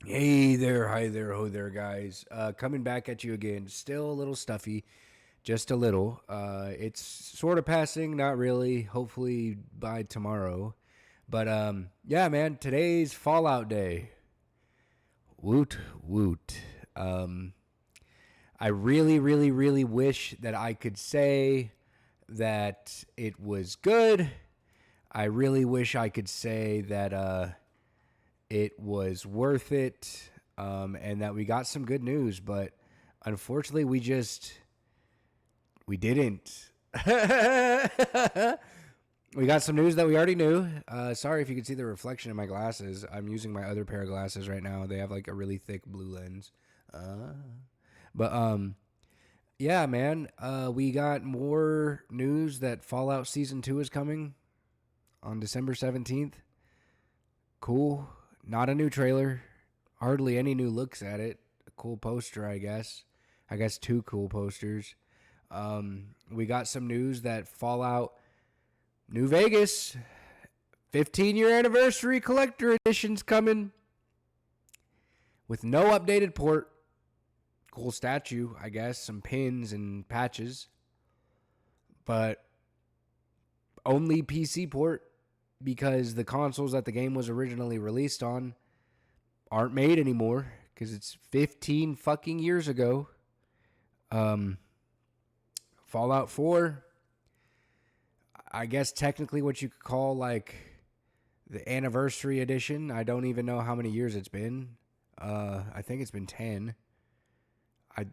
Hey there, hi there, ho there, guys. Coming back at you again. Still a little stuffy, just a little. It's sort of passing, not really. Hopefully by tomorrow. But yeah, man. Today's Fallout Day. Woot woot. Um, I really, really, really wish that I could say that it was good. I really wish I could say that it was worth it, and that we got some good news. But unfortunately, we didn't. We got some news that we already knew. Sorry if you could see the reflection in my glasses. I'm using my other pair of glasses right now. They have like a really thick blue lens. Uh, but yeah, man. We got more news that Fallout Season 2 is coming on December 17th. Cool. Not a new trailer. Hardly any new looks at it. A cool poster, I guess. I guess two cool posters. We got some news that Fallout New Vegas 15-year anniversary collector edition's coming with no updated port. Cool statue, I guess. Some pins and patches. But only PC port because the consoles that the game was originally released on aren't made anymore because it's 15 fucking years ago. Um, Fallout 4, I guess technically what you could call like the anniversary edition. I don't even know how many years it's been. I think it's been 10.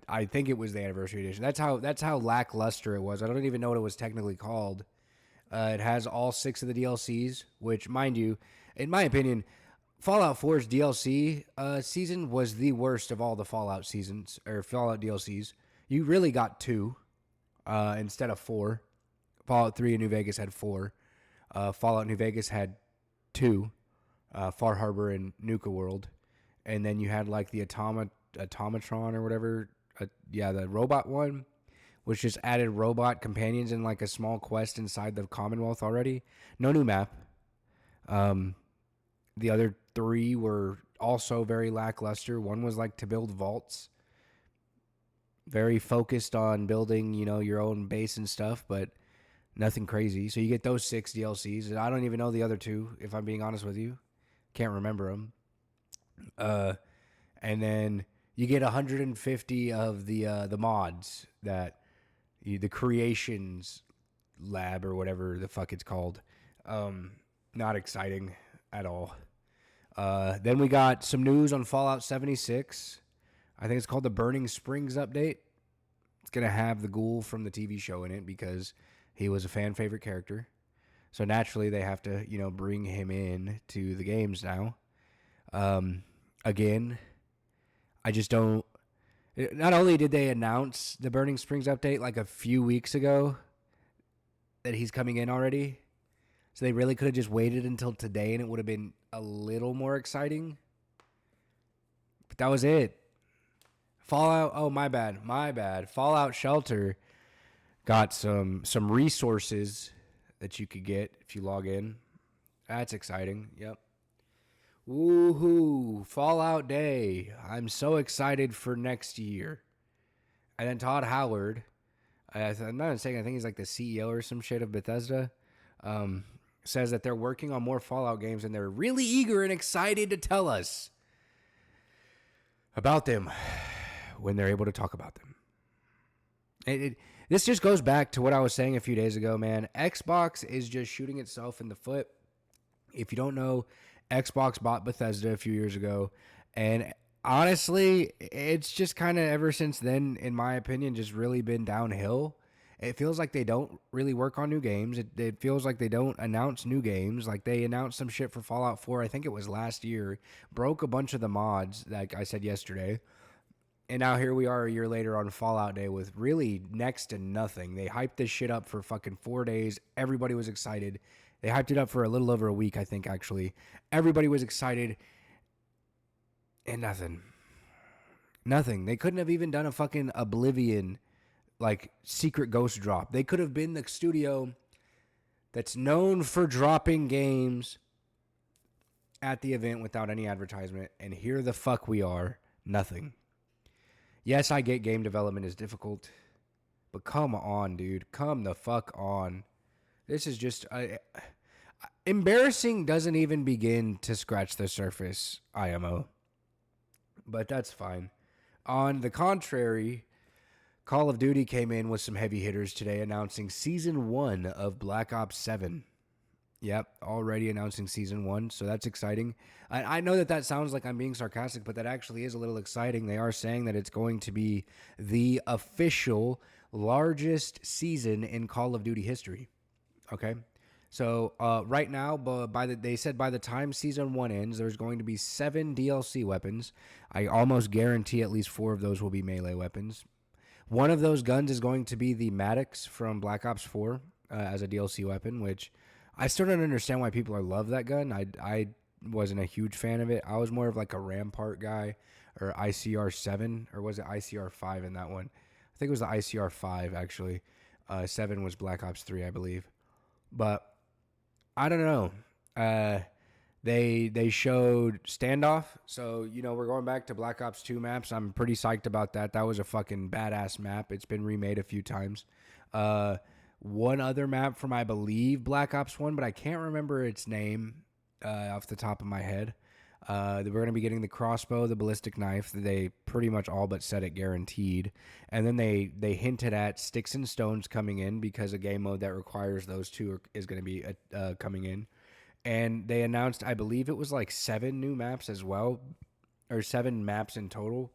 I think it was the anniversary edition. That's how lackluster it was. I don't even know what it was technically called. It has all 6 of the DLCs, which, mind you, in my opinion, Fallout 4's DLC season was the worst of all the Fallout seasons or Fallout DLCs. You really got 2 instead of 4. Fallout 3 in New Vegas had 4. Fallout New Vegas had 2. Far Harbor and Nuka World, and then you had like the Automatron or whatever. Yeah, the robot one, which just added robot companions in like a small quest inside the Commonwealth already. No new map. Um, the other 3 were also very lackluster. One was like to build vaults, very focused on building, your own base and stuff, but nothing crazy. So you get those 6 DLCs, and I don't even know the other 2, if I'm being honest with you. Can't remember them. Uh, and then you get 150 of the mods that the creations lab or whatever the fuck it's called. Not exciting at all. Then we got some news on Fallout 76. I think it's called the Burning Springs update. It's gonna have the ghoul from the TV show in it because he was a fan favorite character. So naturally they have to, bring him in to the games now. Again, I just don't. Not only did they announce the Burning Springs update like a few weeks ago that he's coming in already, so they really could have just waited until today and it would have been a little more exciting. But that was it. Fallout. Oh, my bad. My bad. Fallout Shelter got some resources that you could get if you log in. That's exciting. Yep. Woohoo! Fallout Day. I'm so excited for next year. And then Todd Howard, I'm not saying, I think he's like the CEO or some shit of Bethesda, um, says that they're working on more Fallout games and they're really eager and excited to tell us about them when they're able to talk about them. This just goes back to what I was saying a few days ago, man. Xbox is just shooting itself in the foot. If you don't know, Xbox bought Bethesda a few years ago, and honestly, it's just kind of ever since then, in my opinion, just really been downhill. It feels like they don't really work on new games. It feels like they don't announce new games. Like they announced some shit for Fallout 4, I think it was last year, broke a bunch of the mods, like I said yesterday. And now here we are a year later on Fallout Day with really next to nothing. They hyped this shit up for fucking 4 days. Everybody was excited. They hyped it up for a little over a week, I think, actually. Everybody was excited. And nothing. Nothing. They couldn't have even done a fucking Oblivion, like, secret ghost drop. They could have been the studio that's known for dropping games at the event without any advertisement, and here the fuck we are, nothing. Yes, I get game development is difficult, but come on, dude. Come the fuck on. This is just embarrassing doesn't even begin to scratch the surface, IMO. But that's fine. On the contrary, Call of Duty came in with some heavy hitters today, announcing Season 1 of Black Ops 7. Yep, already announcing Season 1, so that's exciting. I know that sounds like I'm being sarcastic, but that actually is a little exciting. They are saying that it's going to be the official largest season in Call of Duty history. Okay? So right now, they said by the time Season 1 ends, there's going to be 7 DLC weapons. I almost guarantee at least 4 of those will be melee weapons. One of those guns is going to be the Maddox from Black Ops 4 as a DLC weapon, which I still don't understand why people love that gun. I wasn't a huge fan of it. I was more of like a Rampart guy or ICR 7, or was it ICR 5 in that one? I think it was the ICR 5 actually. 7 was Black Ops 3, I believe. But I don't know. They showed Standoff, so we're going back to Black Ops 2 maps. I'm pretty psyched about that. That was a fucking badass map. It's been remade a few times. One other map from, I believe, Black Ops 1, but I can't remember its name off the top of my head. We're going to be getting the crossbow, the ballistic knife. They pretty much all but said it guaranteed. And then they hinted at sticks and stones coming in because a game mode that requires those two is going to be coming in. And they announced, I believe it was like 7 new maps as well, or 7 maps in total.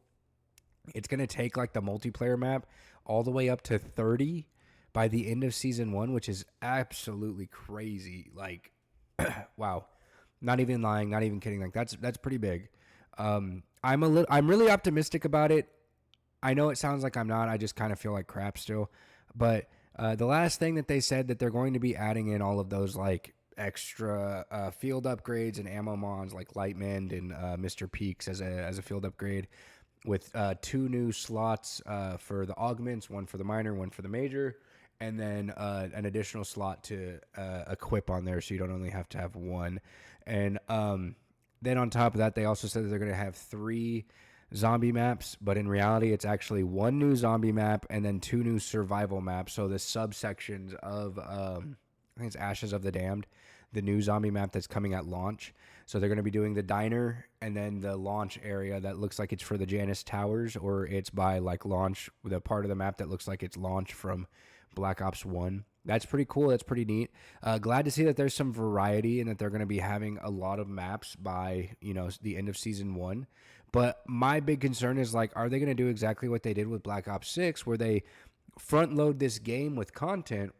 It's going to take like the multiplayer map all the way up to 30 by the end of Season 1, which is absolutely crazy. Like, wow. Not even lying, not even kidding. Like that's pretty big. I'm really optimistic about it. I know it sounds like I'm not. I just kind of feel like crap still. But the last thing that they said that they're going to be adding in all of those like extra field upgrades and ammo mods like Lightmend and Mr. Peaks as a field upgrade, with 2 new slots for the augments, one for the minor, one for the major, and then an additional slot to equip on there, so you don't only have to have one. And then on top of that, they also said that they're going to have 3 zombie maps, but in reality, it's actually 1 new zombie map and then 2 new survival maps. So the subsections of, I think it's Ashes of the Damned, the new zombie map that's coming at launch. So they're going to be doing the diner and then the launch area that looks like it's for the Janus Towers, or it's by like launch, the part of the map that looks like it's launch from Black Ops 1. That's pretty cool. That's pretty neat. Glad to see that there's some variety and that they're going to be having a lot of maps by, the end of Season 1. But my big concern is, like, are they going to do exactly what they did with Black Ops 6, where they front load this game with content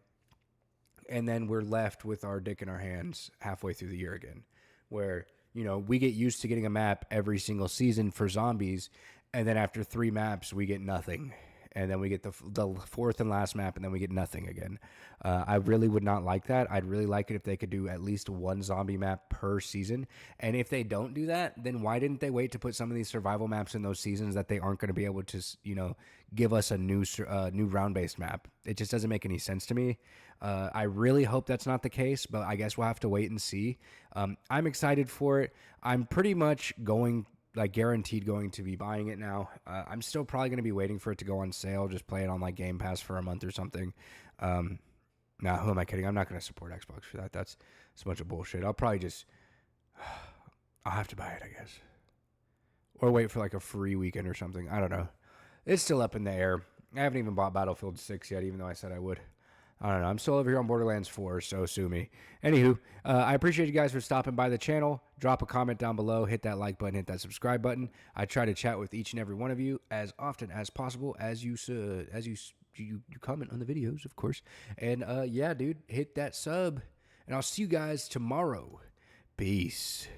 and then we're left with our dick in our hands halfway through the year again, where, we get used to getting a map every single season for zombies, and then after 3 maps, we get nothing. And then we get the 4th and last map, and then we get nothing again. I really would not like that. I'd really like it if they could do at least 1 zombie map per season. And if they don't do that, then why didn't they wait to put some of these survival maps in those seasons that they aren't going to be able to, give us a new round-based map? It just doesn't make any sense to me. I really hope that's not the case, but I guess we'll have to wait and see. I'm excited for it. I'm pretty much guaranteed going to be buying it now. I'm still probably going to be waiting for it to go on sale. Just play it on like Game Pass for a month or something. Nah, who am I kidding? I'm not going to support Xbox for that. That's a bunch of bullshit. I'll probably just, I'll have to buy it, I guess. Or wait for like a free weekend or something. I don't know. It's still up in the air. I haven't even bought Battlefield 6 yet, even though I said I would. I don't know. I'm still over here on Borderlands 4, so sue me. Anywho, I appreciate you guys for stopping by the channel. Drop a comment down below. Hit that like button. Hit that subscribe button. I try to chat with each and every one of you as often as possible as you comment on the videos, of course. And yeah, dude, hit that sub. And I'll see you guys tomorrow. Peace.